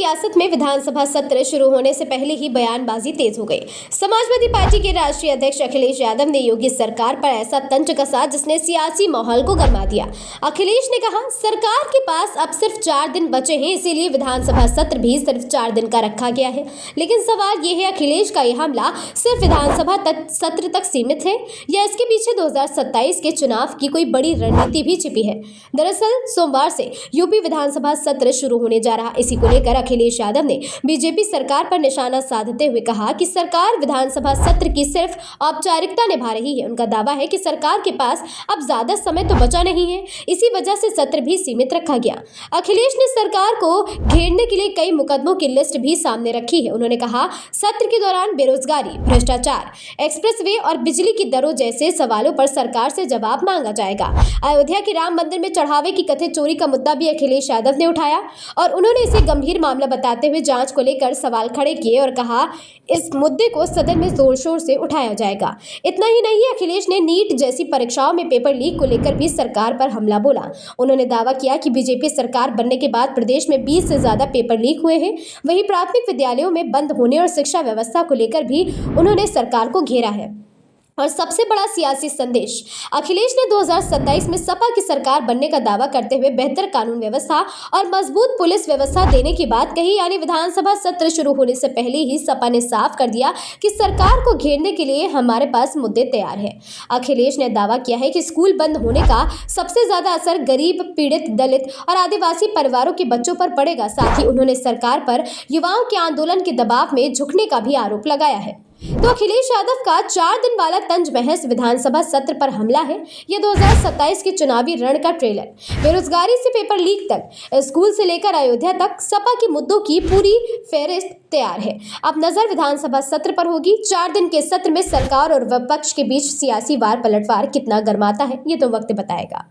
सियासत में विधानसभा सत्र शुरू होने से पहले ही बयानबाजी तेज हो गई। समाजवादी पार्टी के राष्ट्रीय अध्यक्ष अखिलेश यादव ने योगी सरकार पर ऐसा तंज कसा जिसने सियासी माहौल को गरमा दिया। अखिलेश ने कहा, सरकार के पास अब सिर्फ 4 दिन बचे हैं, इसीलिए विधानसभा सत्र भी सिर्फ 4 दिन का रखा गया है। लेकिन सवाल ये है, अखिलेश का यह हमला सिर्फ विधानसभा सत्र तक सीमित है या इसके पीछे 2027 के चुनाव की कोई बड़ी रणनीति भी छिपी है। दरअसल सोमवार से यूपी विधानसभा सत्र शुरू होने जा रहा। इसी को लेकर अखिलेश यादव ने बीजेपी सरकार पर निशाना साधते हुए कहा कि सरकार विधानसभा सत्र की सिर्फ औपचारिकता निभा रही है। उनका दावा है कि सरकार के पास अब ज्यादा समय तो बचा नहीं है, इसी वजह से सत्र भी सीमित रखा गया। अखिलेश ने सरकार को घेरने के लिए कई मुकदमों की लिस्ट भी सामने रखी है। उन्होंने कहा, सत्र के दौरान बेरोजगारी, भ्रष्टाचार, एक्सप्रेसवे और बिजली की दरों जैसे सवालों पर सरकार से जवाब मांगा जाएगा। अयोध्या के राम मंदिर में चढ़ावे की कथित चोरी का मुद्दा भी अखिलेश यादव ने उठाया और उन्होंने इसे गंभीर मामला बताते हुए जांच को लेकर सवाल खड़े किए और कहा, इस मुद्दे को सदन में जोर शोर से उठाया जाएगा। इतना ही नहीं, अखिलेश ने नीट जैसी परीक्षाओं में पेपर लीक को लेकर भी सरकार पर हमला बोला। उन्होंने दावा किया कि बीजेपी सरकार बनने के बाद प्रदेश में 20 से ज्यादा पेपर लीक हुए हैं। वहीं प्राथमिक विद्यालयों में बंद होने और शिक्षा व्यवस्था को लेकर भी उन्होंने सरकार को घेरा है। और सबसे बड़ा सियासी संदेश, अखिलेश ने 2027 में सपा की सरकार बनने का दावा करते हुए बेहतर कानून व्यवस्था और मजबूत पुलिस व्यवस्था देने की बात कही। यानी विधानसभा सत्र शुरू होने से पहले ही सपा ने साफ कर दिया कि सरकार को घेरने के लिए हमारे पास मुद्दे तैयार हैं। अखिलेश ने दावा किया है कि स्कूल बंद होने का सबसे ज्यादा असर गरीब, पीड़ित, दलित और आदिवासी परिवारों के बच्चों पर पड़ेगा। साथ ही उन्होंने सरकार पर युवाओं के आंदोलन के दबाव में झुकने का भी आरोप लगाया है। तो अखिलेश यादव का 4 दिन वाला तंज महज विधानसभा सत्र पर हमला है। यह 2027 के चुनावी रण का ट्रेलर। बेरोजगारी से पेपर लीक तक, स्कूल से लेकर अयोध्या तक सपा के मुद्दों की पूरी फेहरिस्त तैयार है। अब नजर विधानसभा सत्र पर होगी। 4 दिन के सत्र में सरकार और विपक्ष के बीच सियासी वार पलटवार कितना गर्माता है, ये तो वक्त बताएगा।